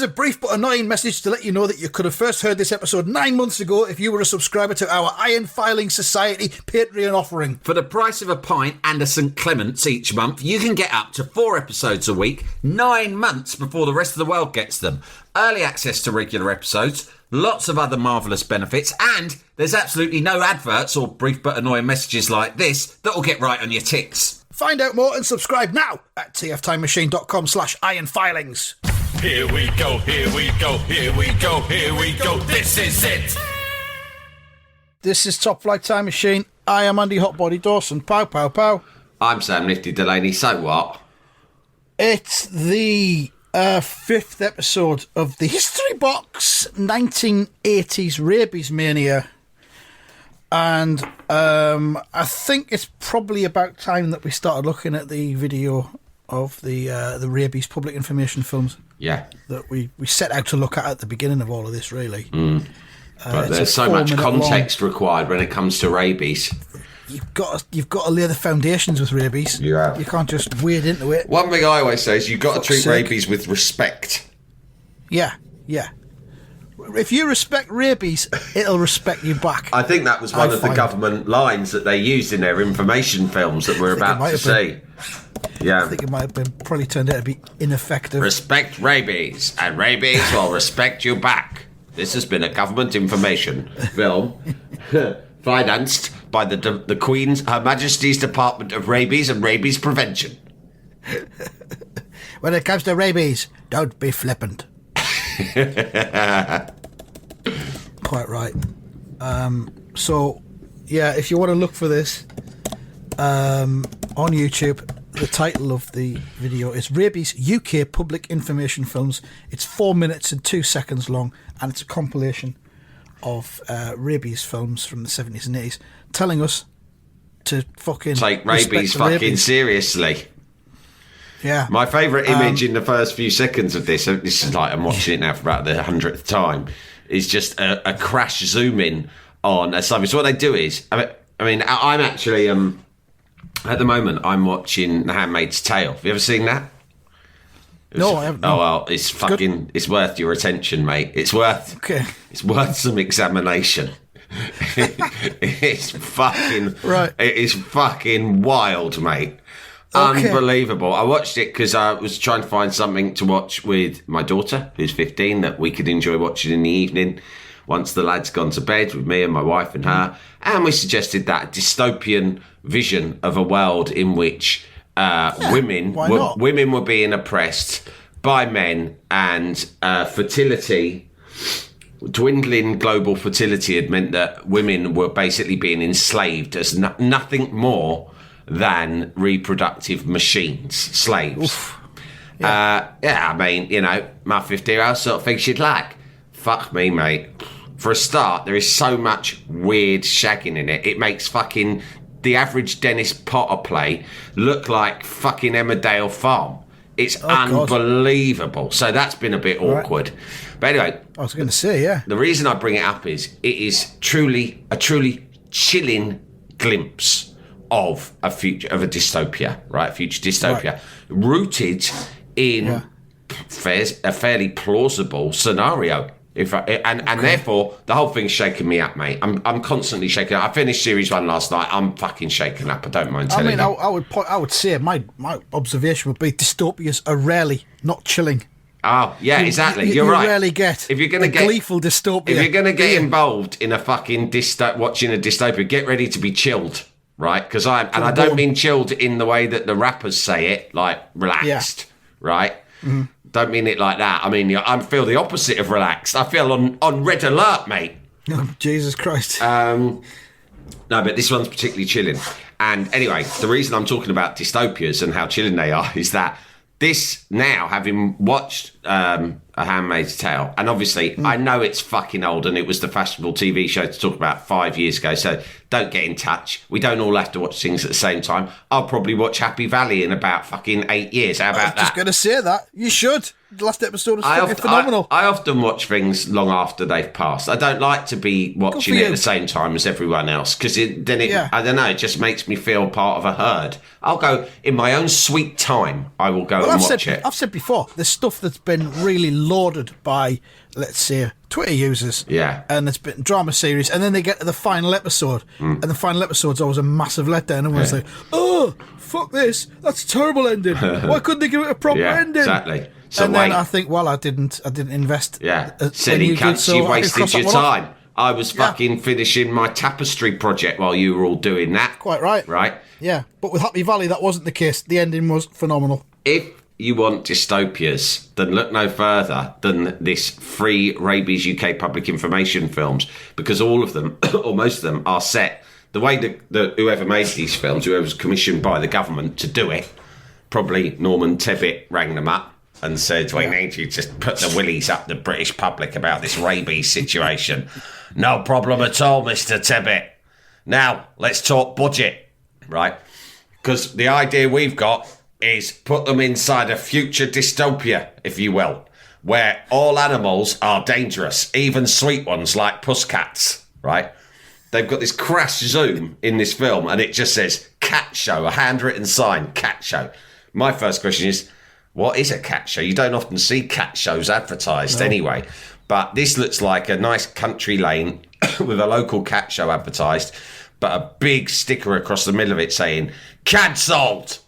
Here's a brief but annoying message to let you know that you could have first heard this episode 9 months ago if you were a subscriber to our Iron Filing Society Patreon offering. For the price of a pint and a St Clement's each month, you can get up to 4 episodes a week, 9 months before the rest of the world gets them. Early access to regular episodes, lots of other marvellous benefits, and there's absolutely no adverts or brief but annoying messages like this that will get right on your ticks. Find out more and subscribe now at tftimemachine.com/ironfilings. Here we go, here we go, here we go, here we go, this is it! This is Top Flight Time Machine. I am Andy Hotbody Dawson. Pow, pow, pow. I'm Sam Nifty Delaney, so what? It's the 5th episode of the History Box 1980s Rabies Mania. And I think it's probably about time that we started looking at the video of the Rabies public information films. Yeah. That we set out to look at the beginning of all of this, really. But there's so much context required when it comes to rabies. You've got to lay the foundations with rabies. Yeah. You can't just wade into it. One thing I always say is you've got to treat rabies with respect. Yeah. If you respect rabies, it'll respect you back. I think that was one of the government lines that they used in their information films that we're about to see. Yeah. I think it might have been probably turned out to be ineffective. Respect rabies, and rabies will respect you back. This has been a government information film financed by the Queen's, Her Majesty's Department of Rabies and Rabies Prevention. When it comes to rabies, don't be flippant. Quite right. So, yeah, if you want to look for this on YouTube, the title of the video is Rabies UK Public Information Films. It's 4 minutes and 2 seconds long, and it's a compilation of rabies films from the 70s and 80s telling us to fucking take rabies fucking rabies seriously. Yeah. My favourite image in the first few seconds of this is like I'm watching it now for about the 100th time, is just a crash zoom in on a zombie. So what they do is, I mean, I'm actually at the moment I'm watching The Handmaid's Tale. Have you ever seen that? No, I haven't. Oh well, it's worth your attention, mate. It's worth some examination. It's fucking right. It is fucking wild, mate. Okay. Unbelievable. I watched it because I was trying to find something to watch with my daughter, who's 15, that we could enjoy watching in the evening once the lad's gone to bed, with me and my wife and her. And we suggested that dystopian vision of a world in which women were being oppressed by men, and dwindling global fertility had meant that women were basically being enslaved as nothing more than reproductive machines, slaves. Oof. Yeah. I mean, you know, my 50-year-old sort of thinks she'd like. Fuck me, mate. For a start, there is so much weird shagging in it. It makes fucking the average Dennis Potter play look like fucking Emmerdale Farm. It's unbelievable. God. So that's been a bit awkward. Right. But anyway, I was going to say, yeah. The reason I bring it up is it is a truly chilling glimpse of a dystopia, right? Future dystopia, rooted in a fairly plausible scenario. Therefore, the whole thing's shaking me up, mate. I'm constantly shaking up. I finished series 1 last night. I'm fucking shaken up. I don't mind telling you. I would say my observation would be dystopias are rarely not chilling. Oh, yeah, exactly. You're right. You rarely get a gleeful dystopia. If you're going to get involved in a fucking watching a dystopia, get ready to be chilled. Right, because I don't mean chilled in the way that the rappers say it, like relaxed, right? Mm-hmm. Don't mean it like that. I mean, I feel the opposite of relaxed. I feel on red alert, mate. Oh, Jesus Christ. No, but this one's particularly chilling. And anyway, the reason I'm talking about dystopias and how chilling they are is that this, now, having watched A Handmaid's Tale, and obviously I know it's fucking old and it was the fashionable TV show to talk about 5 years ago, so don't get in touch. We don't all have to watch things at the same time. I'll probably watch Happy Valley in about fucking 8 years. How about that? I was just going to say that. You should. The last episode was fucking phenomenal. I often watch things long after they've passed. I don't like to be watching it at the same time as everyone else, because I don't know, it just makes me feel part of a herd. I'll go, in my own sweet time, I will go and watch it. I've said before, there's stuff that's been really lauded by, let's say, Twitter users. Yeah. And it's been drama series, and then they get to the final episode, and the final episode's always a massive letdown. Everyone's like, "Oh, fuck this! That's a terrible ending. Why couldn't they give it a proper ending?" Exactly. So and then I think, well, I didn't invest. Yeah. when Silly you did, cunts, so you I can wasted cross that your one off. time. I was fucking finishing my tapestry project while you were all doing that. Quite right. Right? Yeah, but with Happy Valley, that wasn't the case. The ending was phenomenal. If you want dystopias, then look no further than this free Rabies UK public information films, because all of them, or most of them, are set the way that whoever made these films, whoever was commissioned by the government to do it, probably Norman Tebbit rang them up and said, "We need you to put the willies up the British public about this rabies situation." "No problem at all, Mr. Tebbit. Now, let's talk budget," right? Because the idea we've got is put them inside a future dystopia, if you will, where all animals are dangerous, even sweet ones like pussycats, right? They've got this crash zoom in this film, and it just says cat show, a handwritten sign, cat show. My first question is, what is a cat show? You don't often see cat shows advertised anyway. But this looks like a nice country lane with a local cat show advertised, but a big sticker across the middle of it saying, "Cancelled!"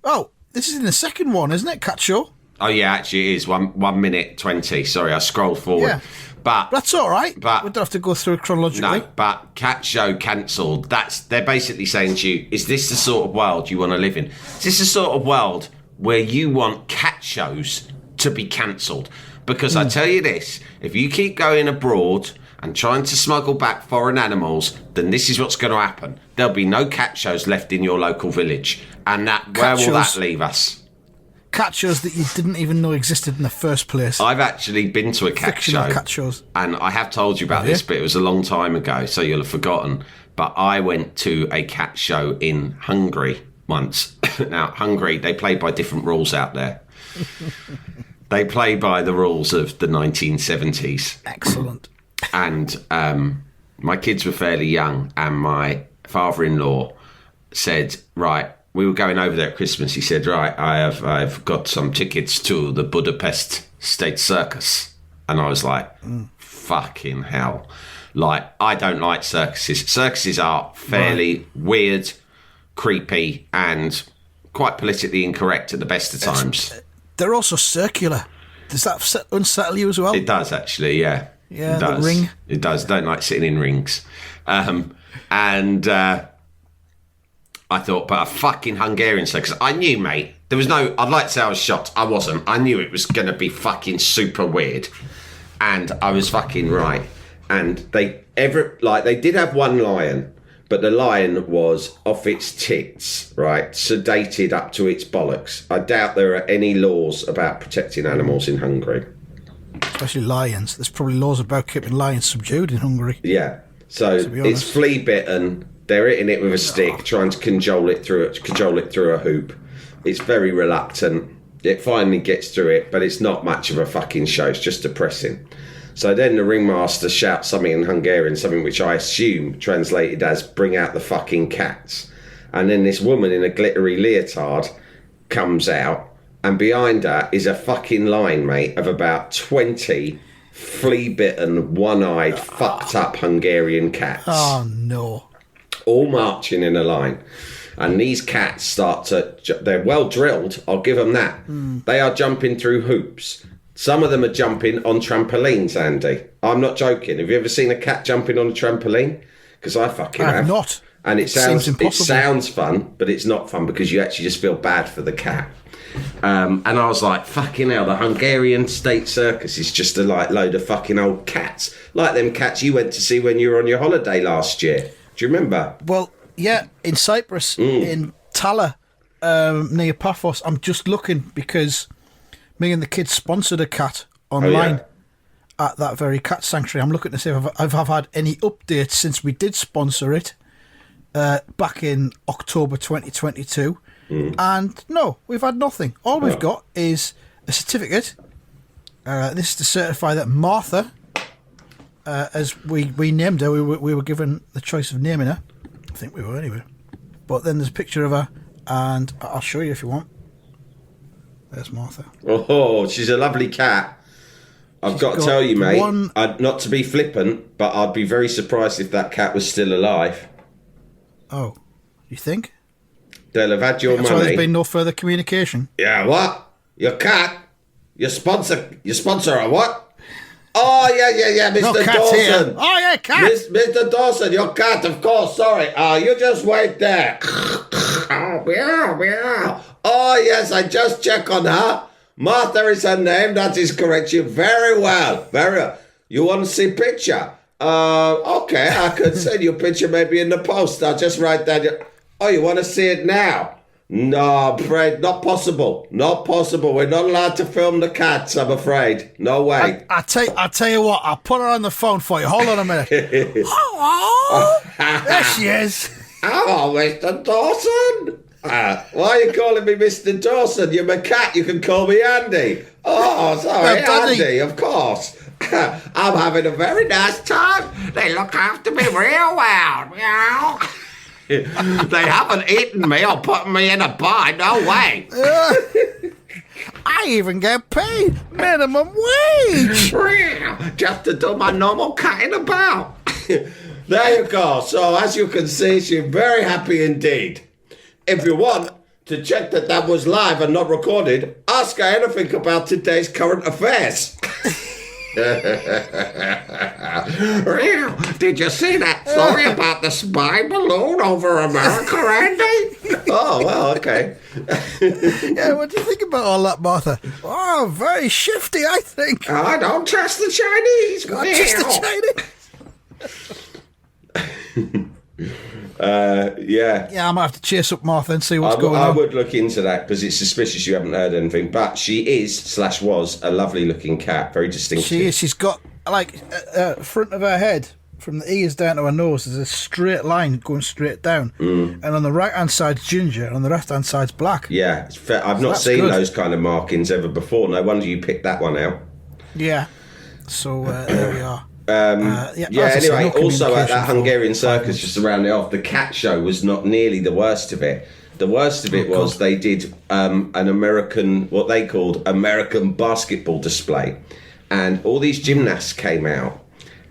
Oh, this is in the second one, isn't it? Cat Show? Oh, yeah, actually it is. 1 minute 20. Sorry, I scrolled forward. Yeah. But That's all right. But we don't have to go through it chronologically. no, but cat show cancelled. They're basically saying to you, is this the sort of world you want to live in? Is this the sort of world where you want cat shows to be cancelled? Because I tell you this, if you keep going abroad and trying to smuggle back foreign animals, then this is what's going to happen. There'll be no cat shows left in your local village. And where will that leave us? Cat shows that you didn't even know existed in the first place. I've actually been to a cat Fictional show. cat shows. And I have told you about this, but it was a long time ago, so you'll have forgotten. But I went to a cat show in Hungary once. Now, Hungary, they play by different rules out there. They play by the rules of the 1970s. Excellent. And my kids were fairly young, and my father-in-law said, right, we were going over there at Christmas. He said, right, I've got some tickets to the Budapest State Circus. And I was like, fucking hell. Like, I don't like circuses. Circuses are fairly weird, creepy, and quite politically incorrect at the best of times. They're also circular. Does that unsettle you as well? It does, actually, yeah. Yeah, it the does. ring. It does. Don't like sitting in rings. I thought, but a fucking Hungarian circus. I knew, mate. There was no. I'd like to say I was shocked. I wasn't. I knew it was going to be fucking super weird, and I was fucking right. And they did have one lion, but the lion was off its tits, right, sedated up to its bollocks. I doubt there are any laws about protecting animals in Hungary. Especially lions. There's probably laws about keeping lions subdued in Hungary. Yeah. So it's flea bitten. They're hitting it with a stick, trying to cajole it through a hoop. It's very reluctant. It finally gets through it, but it's not much of a fucking show. It's just depressing. So then the ringmaster shouts something in Hungarian, something which I assume translated as "bring out the fucking cats." And then this woman in a glittery leotard comes out, and behind her is a fucking line, mate, of about 20 flea-bitten, one-eyed, fucked up Hungarian cats. Oh, no. All marching in a line. And these cats they're well drilled, I'll give them that. They are jumping through hoops. Some of them are jumping on trampolines, Andy. I'm not joking. Have you ever seen a cat jumping on a trampoline? Because I fucking have. I have not. And it impossible. sounds fun, but it's not fun because you actually just feel bad for the cat. And I was like, fucking hell, the Hungarian State Circus is just a load of fucking old cats. Like them cats you went to see when you were on your holiday last year. Do you remember? Well, yeah, in Cyprus, in Tala, near Paphos, I'm just looking because me and the kids sponsored a cat online at that very cat sanctuary. I'm looking to see if I've had any updates since we did sponsor it back in October 2022. And no, we've had nothing. All we've got is a certificate. This is to certify that Martha, as we named her, we were given the choice of naming her. I think we were anyway. But then there's a picture of her, and I'll show you if you want. There's Martha. Oh, she's a lovely cat. I've got to tell you, mate, not to be flippant, but I'd be very surprised if that cat was still alive. Oh, you think? They'll have had your money. That's why there's been no further communication. Yeah, what? Your cat? Your sponsor or what? Oh, yeah, Mr. No, Dawson. here. Oh, yeah, cat. Mr. Dawson, your cat, of course, sorry. You just wait there. Oh, meow, meow. Oh, yes, I just check on her. Martha is her name, that is correct. You very well, very well. You want to see picture? Okay, I could send you a picture maybe in the post. I'll just write that. Oh, you want to see it now? No, I'm afraid not possible. Not possible. We're not allowed to film the cats, I'm afraid. No way. I tell you what, I'll put her on the phone for you. Hold on a minute. Hello? There she is. Hello, Mr. Dawson. Why are you calling me Mr. Dawson? You're my cat. You can call me Andy. Oh, sorry, Andy, of course. I'm having a very nice time. They look after me real well. Meow. They haven't eaten me or put me in a bar. No way. I even get paid minimum wage. Just to do my normal catting about. There you go. So as you can see, she's very happy indeed. If you want to check that was live and not recorded, ask her anything about today's current affairs. Did you see that story about the spy balloon over America, Andy? Oh, well, okay. Yeah, what do you think about all that, Martha? Oh, very shifty, I think. I don't trust the Chinese. Not just the Chinese. Yeah. Yeah, I might have to chase up Martha and see what's going on. I would look into that because it's suspicious you haven't heard anything. But she is/was a lovely looking cat, very distinctive. She is. She's got, like, front of her head, from the ears down to her nose, there's a straight line going straight down. And on the right-hand side's ginger, and on the left-hand side's black. Yeah, it's fair. I've not seen those kind of markings ever before. No wonder you picked that one out. Yeah. So, there we are. Anyway, also at that Hungarian circus, just to round it off, the cat show was not nearly the worst of it. The worst of it was they did an American, what they called American basketball display. And all these gymnasts came out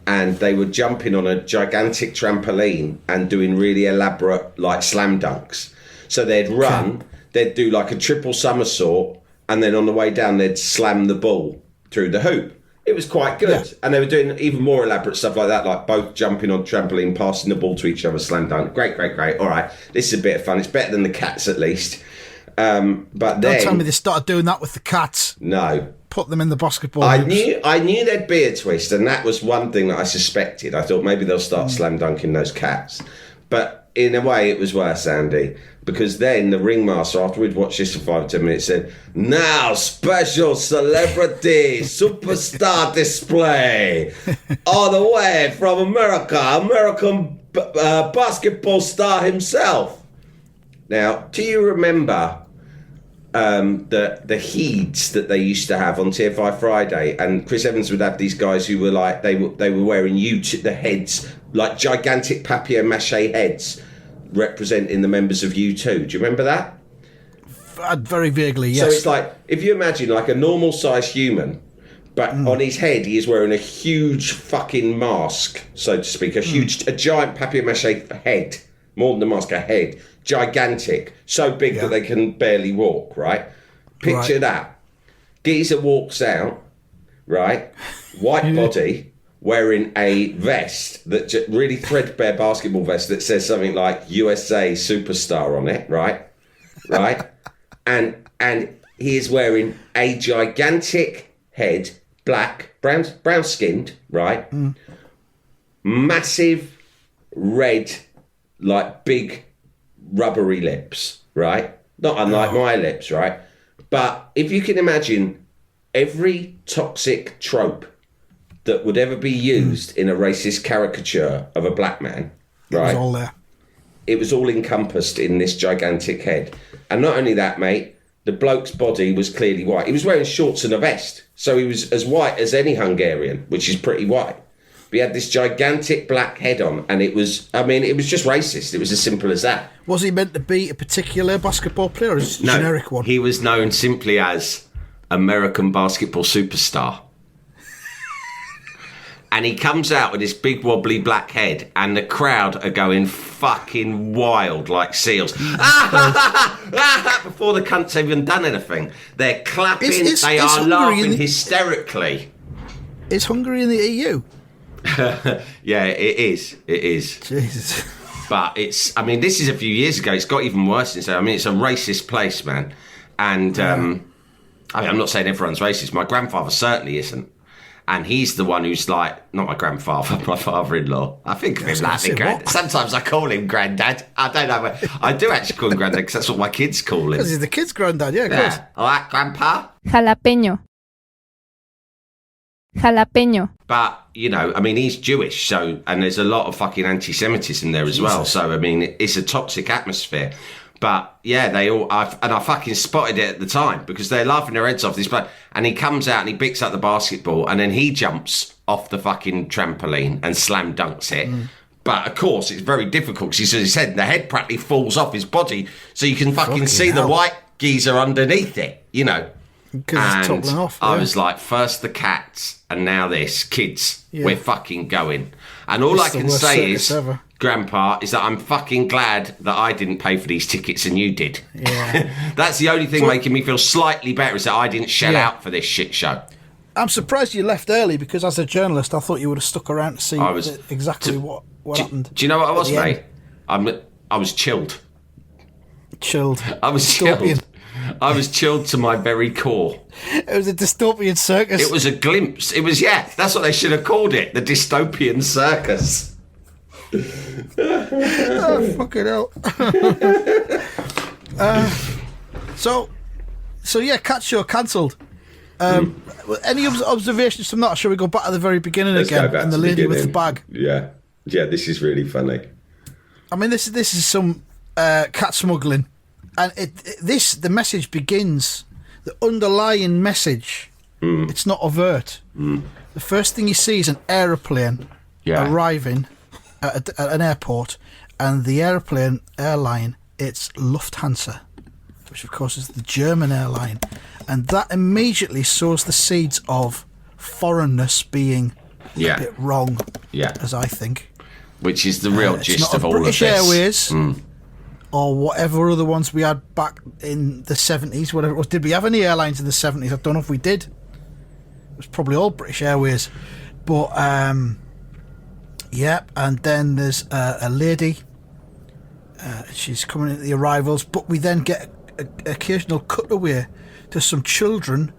and they were jumping on a gigantic trampoline and doing really elaborate, like, slam dunks. So they'd run, they'd do like a triple somersault, and then on the way down, they'd slam the ball through the hoop. It was quite good. Yeah. And they were doing even more elaborate stuff like that, like both jumping on trampoline, passing the ball to each other, slam dunk. Great. All right, this is a bit of fun. It's better than the cats, at least. But Don't tell me they started doing that with the cats. No. Put them in the basketball I knew there'd be a twist, and that was one thing that I suspected. I thought maybe they'll start slam dunking those cats. But in a way, it was worse, Andy, because then the ringmaster, after we'd watched this for 5 or 10 minutes, said, "Now, special celebrity superstar display all the way from America, American basketball star himself." Now, do you remember the heats that they used to have on TFI Friday? And Chris Evans would have these guys who were like, they were wearing the heads, like gigantic papier-mâché heads, representing the members of U2. Do you remember that? Very vaguely, yes. So it's like, if you imagine like a normal sized human, but on his head he is wearing a huge fucking mask, so to speak, a giant papier-mâché head, more than a mask, a head, gigantic, so big that they can barely walk, right? Picture that. Geezer walks out, right? White body, wearing a vest, that really threadbare basketball vest that says something like USA Superstar on it, right? and he is wearing a gigantic head, black, brown skinned, right? Massive red, like big rubbery lips, right? Not unlike my lips, right? But if you can imagine every toxic trope that would ever be used in a racist caricature of a black man, right? It was all there. It was all encompassed in this gigantic head. And not only that, mate, the bloke's body was clearly white. He was wearing shorts and a vest, so he was as white as any Hungarian, which is pretty white. But he had this gigantic black head on, and it was just racist. It was as simple as that. Was he meant to be a particular basketball player or a generic one? He was known simply as American basketball superstar. And he comes out with this big wobbly black head, and the crowd are going fucking wild like seals. Before the cunt's even done anything. They're clapping, they are laughing hysterically. Is Hungary in the EU? Yeah, it is. It is. Jesus. But this is a few years ago. It's got even worse since then. I mean, it's a racist place, man. And I'm not saying everyone's racist. My grandfather certainly isn't. And he's the one who's like, not my grandfather, my father-in-law. I think of him like my granddad. Sometimes I call him granddad. I don't know. I do actually call him granddad because that's what my kids call him. Because he's the kid's granddad, yeah, of course. All right, grandpa. Jalapeño. Jalapeño. But, he's Jewish, and there's a lot of fucking anti-Semitism there as well. So, it's a toxic atmosphere. But, yeah, I fucking spotted it at the time because they're laughing their heads off this bloke. And he comes out and he picks up the basketball and then he jumps off the fucking trampoline and slam dunks it. But, of course, it's very difficult because his head, the head practically falls off his body so you can fucking see the white geezer underneath it, Because it's toppling off. Yeah. I was like, first the cats and now this. Kids, we're fucking going. And all I can say is... ever. Grandpa, is that I'm fucking glad that I didn't pay for these tickets and you did. Yeah. That's the only thing making me feel slightly better is that I didn't shell out for this shit show. I'm surprised you left early because as a journalist, I thought you would have stuck around to see exactly what happened. Do you know what I was, mate? I was chilled. Chilled. I was chilled. I was chilled to my very core. It was a dystopian circus. It was a glimpse. It was, that's what they should have called it, the dystopian circus. Oh, fucking hell. Cat show cancelled. Any observations from that? Or shall we go back to the very beginning again? And the lady with the bag. Yeah, this is really funny. I mean, this is some cat smuggling, and the message begins. The underlying message. It's not overt. The first thing you see is an aeroplane arriving at an airport, and the airline, it's Lufthansa, which of course is the German airline, and that immediately sows the seeds of foreignness being a bit wrong, as I think. Which is the real gist of all British of this. Airways, or whatever other ones we had back in the 70s, whatever it was. Did we have any airlines in the 70s? I don't know if we did. It was probably all British Airways, but and then there's a lady. She's coming at the arrivals, but we then get an occasional cutaway to some children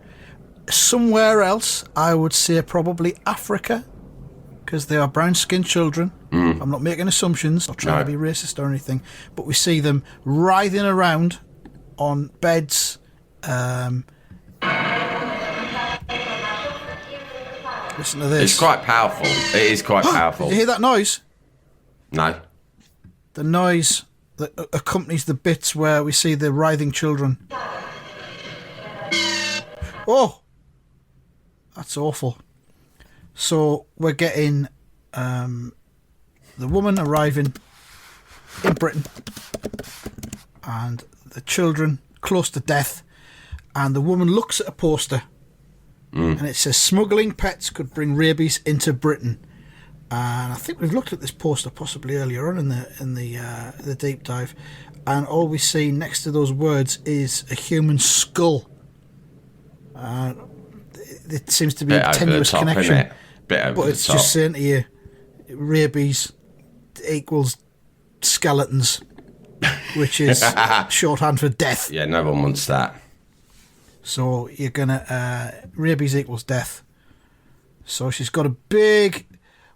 somewhere else. I would say probably Africa, because they are brown-skinned children. I'm not making assumptions, not trying to be racist or anything, but we see them writhing around on beds. Listen to this. It's quite powerful. It is quite powerful. Did you hear that noise? No. The noise that accompanies the bits where we see the writhing children. Oh! That's awful. So we're getting the woman arriving in Britain and the children close to death, and the woman looks at a poster and it says smuggling pets could bring rabies into Britain. And I think we've looked at this poster possibly earlier on in the deep dive, and all we see next to those words is a human skull. It seems to be a tenuous connection, but it's just saying to you, rabies equals skeletons, which is shorthand for death. Yeah, no one wants that. So you're gonna rabies equals death. So she's got a big,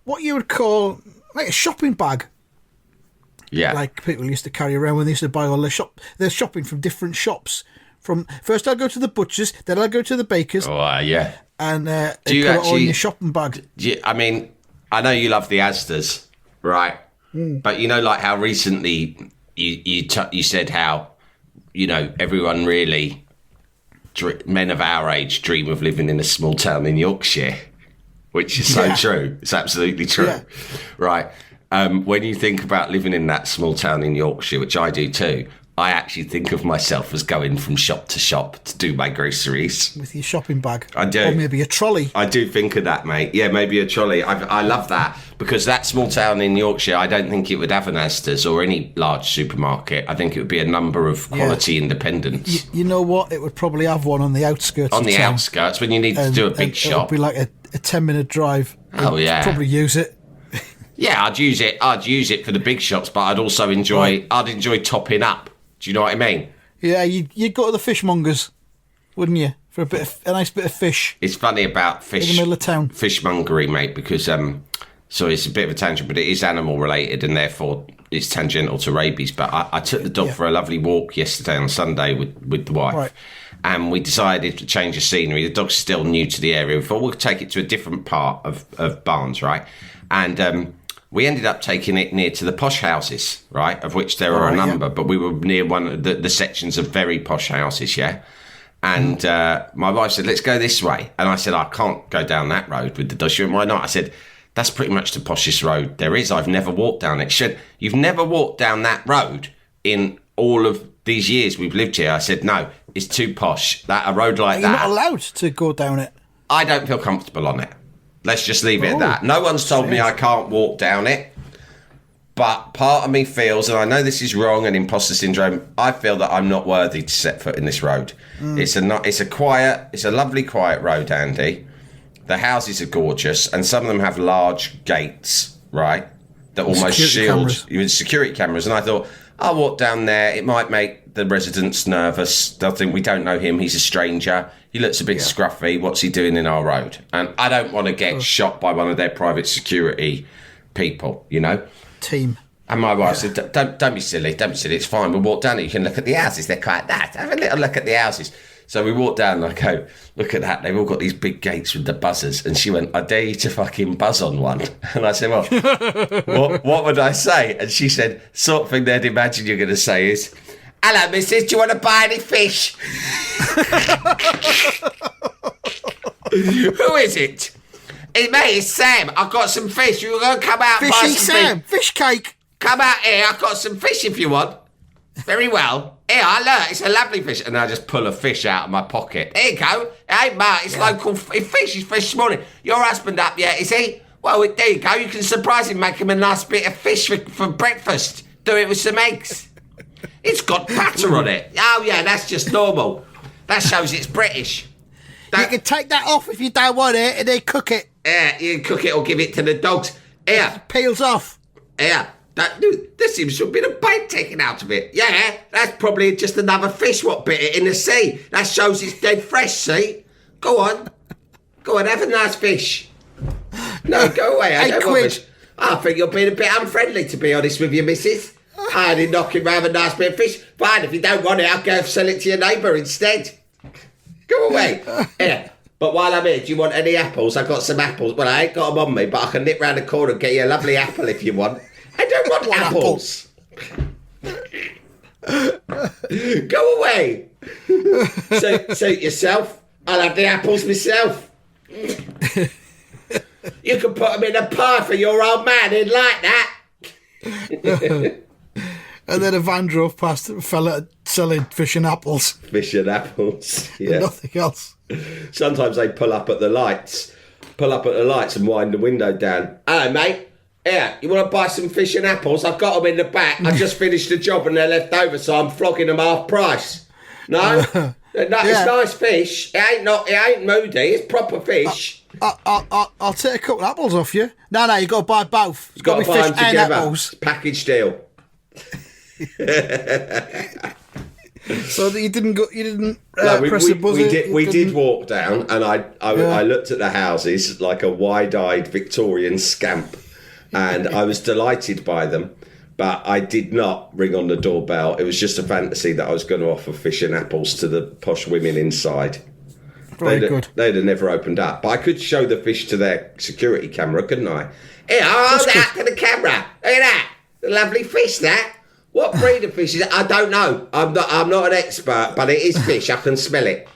what you would call like a shopping bag. Yeah, like people used to carry around when they used to buy all their shopping from different shops. From first, I'll go to the butcher's, then I'll go to the baker's. Oh, yeah. And do you put it all in your shopping bag. I mean, I know you love the Asdas, right? But you know, like how recently you said how, you know, everyone really, men of our age, dream of living in a small town in Yorkshire. which is so true. It's absolutely true. Yeah. Right. When you think about living in that small town in Yorkshire, which I do too, I actually think of myself as going from shop to shop to do my groceries. With your shopping bag. I do. Or maybe a trolley. I do think of that, mate. Yeah, maybe a trolley. I love that, because that small town in Yorkshire, I don't think it would have an Asda's or any large supermarket. I think it would be a number of quality independents. You know what? It would probably have one on the outskirts On of the town. outskirts, when you need to do a big It shop. would be like a 10-minute drive. Oh, yeah. Probably use it. Yeah, I'd use it. I'd use it for the big shops, but I'd also enjoy. I'd enjoy topping up. Do you know what I mean? Yeah, you'd go to the fishmongers, wouldn't you, for a nice bit of fish It's funny about fish in the middle of town. fishmongery, mate, because so it's a bit of a tangent, but it is animal related, and therefore it's tangential to rabies. But I took the dog for a lovely walk yesterday on Sunday with the wife. Right. And we decided to change the scenery. The dog's still new to the area. We thought we'll take it to a different part of Barnes, right? And we ended up taking it near to the posh houses, right? Of which there are a number, but we were near one of the sections of very posh houses, yeah? And my wife said, let's go this way. And I said, I can't go down that road with the dog. She went, why not? I said, that's pretty much the poshest road there is. I've never walked down it. She said, you've never walked down that road in all of these years we've lived here? I said, no, it's too posh. That a road like You're that. not allowed to go down it. I don't feel comfortable on it. Let's just leave it at that. No one's told me I can't walk down it. But part of me feels, and I know this is wrong and imposter syndrome, I feel that I'm not worthy to set foot in this road. It's a lovely quiet road, Andy. The houses are gorgeous, and some of them have large gates, right? That almost shield you with security cameras. And I thought, I'll walk down there. It might make the residents nervous. They'll think we don't know him. He's a stranger. He looks a bit scruffy. What's he doing in our road? And I don't want to get shot by one of their private security people, you know? Team. And my wife said, don't be silly. Don't be silly. It's fine. We'll walk down it. You can look at the houses. They're quite nice. Have a little look at the houses. So we walked down and I go, look at that. They've all got these big gates with the buzzers. And she went, I dare you to fucking buzz on one. And I said, well, what would I say? And she said, sort of thing they'd imagine you're going to say is, hello, missus, do you want to buy any fish? Who is it? It's me, it's Sam. I've got some fish. You're going to come out and buy Fishy some Sam. fish. Fish cake. Come out here. I've got some fish if you want. Very well. Here, look, it's a lovely fish. And I just pull a fish out of my pocket. Here you go. Hey, Mark, it's local fish. It's fish this morning. Your husband up yet, is he? Well, there you go. You can surprise him, make him a nice bit of fish for breakfast. Do it with some eggs. It's got butter on it. Oh, yeah, that's just normal. That shows it's British. You can take that off if you don't want it and then cook it. Yeah, you can cook it or give it to the dogs. Here. Peels off. Here. There seems to have been a bite taken out of it. Yeah, that's probably just another fish what bit it in the sea. That shows it's dead fresh, see? Go on. Go on, have a nice fish. No, go away. I don't want fish. I think you're being a bit unfriendly, to be honest with you, missus. I only knock him round a nice bit of fish. Fine, if you don't want it, I'll go sell it to your neighbour instead. Go away. Here. But while I'm here, do you want any apples? I've got some apples. Well, I ain't got them on me, but I can nip round the corner and get you a lovely apple if you want. I don't want apples. Go away. Suit yourself. I'll have the apples myself. You can put them in a pie for your old man. He'd like that. And then a van drove past a fella selling fish and apples. Fish and apples. Yeah. Nothing else. Sometimes they pull up at the lights and wind the window down. Hello, mate. Here, you want to buy some fish and apples? I've got them in the back. I just finished the job and they're left over, so I'm flogging them half price. No? It's nice fish. It ain't moody. It's proper fish. I'll take a couple of apples off you. No, you got to buy both. You've got to buy fish them and together. apples. Package deal. So that you didn't No, press the buzzer. We did walk down, and I looked at the houses like a wide-eyed Victorian scamp, and I was delighted by them. But I did not ring on the doorbell. It was just a fantasy that I was going to offer fish and apples to the posh women inside. Very good. They'd have never opened up. But I could show the fish to their security camera, couldn't I? Here, I'll hold that to the camera. Look at that. The lovely fish, that. What breed of fish is it? I don't know. I'm not an expert, but it is fish. I can smell it.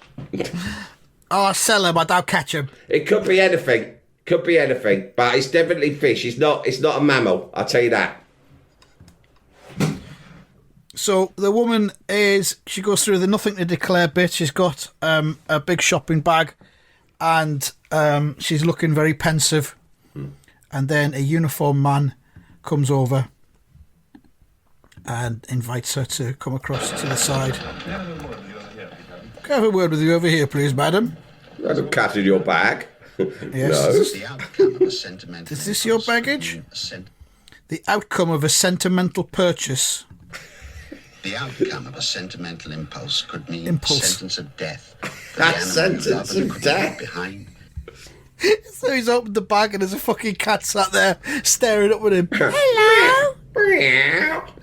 I sell them, I don't catch them. It could be anything. Could be anything, but it's definitely fish. It's not a mammal, I'll tell you that. So the woman she goes through the nothing to declare bit. She's got a big shopping bag, and she's looking very pensive. And then a uniformed man comes over and invites her to come across to the side. Can I have a word with you over here, please, madam? There's a cat in your bag. Yes. No. Is this your baggage? The outcome of a sentimental purchase. The outcome of a sentimental impulse could mean sentence of death. That sentence of death. Behind. So he's opened the bag and there's a fucking cat sat there staring up at him. Hello.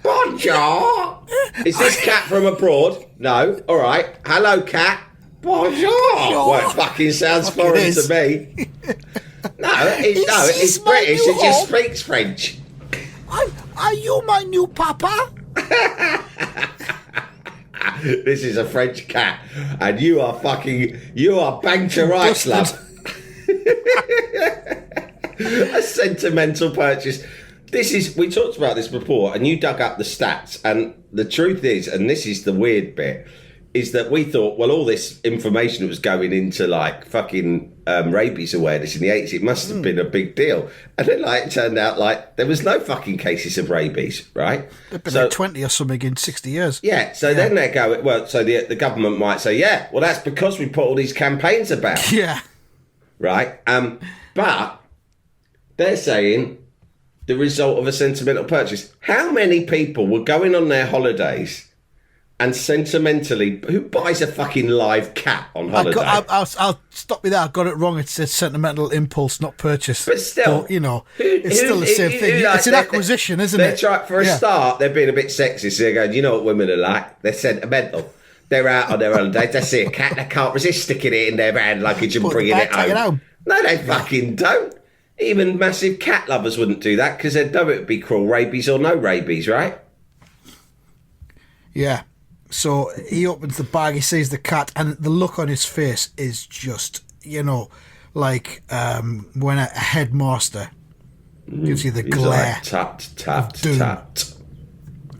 Bonjour. Is this cat from abroad? No. All right. Hello, cat. Bonjour. Well, it fucking sounds foreign to me. It's British. It just speaks French. Are you my new papa? This is a French cat, and you are banged to rights, love. A sentimental purchase. We talked about this before, and you dug up the stats, and the truth is, and this is the weird bit, is that we thought, well, all this information that was going into like fucking rabies awareness in the 80s, it must have been a big deal. And then it turned out there was no fucking cases of rabies, right? There've been like 20 or something in 60 years. Yeah, so then they go, well, so the government might say, yeah, well, that's because we put all these campaigns about. Yeah. Right? But they're saying the result of a sentimental purchase. How many people were going on their holidays and sentimentally, who buys a fucking live cat on holiday? I'll stop you there. I got it wrong. It says sentimental impulse, not purchase. But still, it's still the same thing. It's an acquisition, isn't it? For a start, they're being a bit sexist. They're going, you know what women are like? They're sentimental. They're out on their holidays. They see a cat, they can't resist sticking it in their hand luggage and bringing it home. No, they fucking don't. Even massive cat lovers wouldn't do that because they'd know it would be cruel, rabies or no rabies, right? Yeah. So he opens the bag, he sees the cat, and the look on his face is just, like when a headmaster gives you the glare. Like, tut, tut, tut.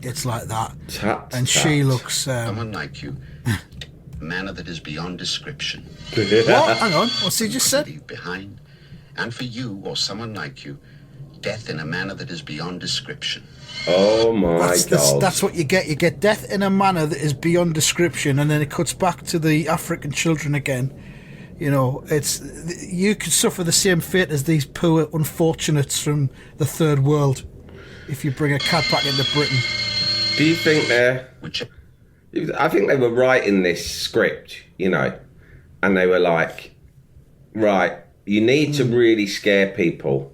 It's like that. Tut, and tut. she looks... someone like you, a manner that is beyond description. What? Hang on, what's he just said? Leave behind. And for you, or someone like you, death in a manner that is beyond description. Oh my God. That's what you get. You get death in a manner that is beyond description, and then it cuts back to the African children again. You could suffer the same fate as these poor unfortunates from the third world if you bring a cat back into Britain. Do you think I think they were writing this script, and they were like, right, you need to really scare people.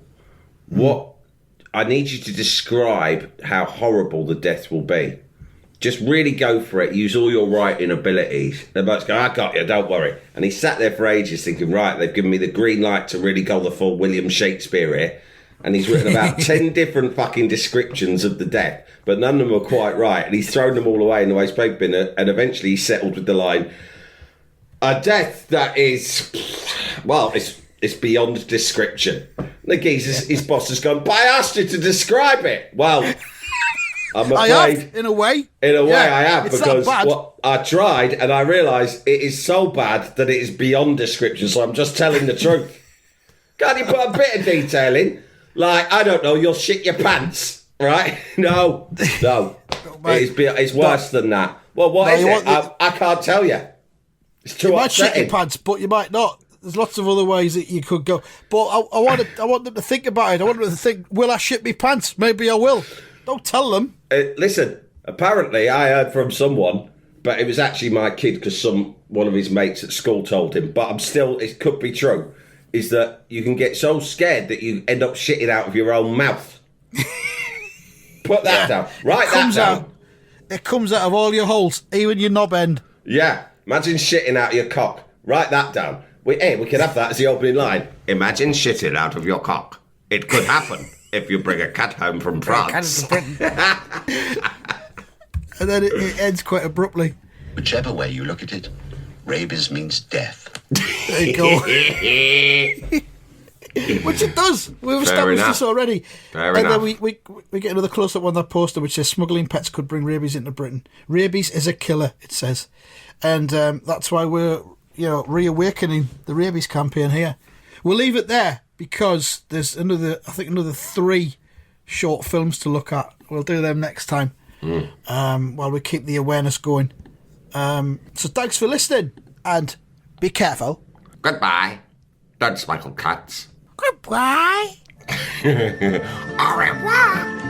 I need you to describe how horrible the death will be. Just really go for it. Use all your writing abilities. They're both going, I got you, don't worry. And he sat there for ages thinking, right, they've given me the green light to really go the full William Shakespeare here. And he's written about 10 different fucking descriptions of the death, but none of them are quite right. And he's thrown them all away in the waste paper bin, and eventually he settled with the line, a death that is, well, it's beyond description. The geezer's, his boss has gone, but I asked you to describe it. Well, I'm afraid... I have, in a way. In a way I have, because I tried and I realised it is so bad that it is beyond description, so I'm just telling the truth. Can't you put a bit of detail in? Like, I don't know, you'll shit your pants, right? No. It's worse than that. Well, what is it? I can't tell you. It's too upsetting. You might shit your pants, but you might not. There's lots of other ways that you could go. But I want them to think about it. I want them to think, will I shit my pants? Maybe I will. Don't tell them. Listen, apparently I heard from someone, but it was actually my kid because one of his mates at school told him. But it could be true, is that you can get so scared that you end up shitting out of your own mouth. Put that down. Write that down. It comes out of all your holes, even your knob end. Yeah. Imagine shitting out of your cock. Write that down. We could have that as the opening line. Imagine shitting out of your cock. It could happen if you bring a cat home from France. And then it ends quite abruptly. Whichever way you look at it, rabies means death. There you go. Which it does. We've Fair established enough. this already. Fair and enough. then we get another close-up on that poster which says smuggling pets could bring rabies into Britain. Rabies is a killer, it says. And that's why we're reawakening the rabies campaign here. We'll leave it there because there's another 3 short films to look at. We'll do them next time while we keep the awareness going. So thanks for listening and be careful. Goodbye. Don't smuggle cats. Goodbye. Au revoir.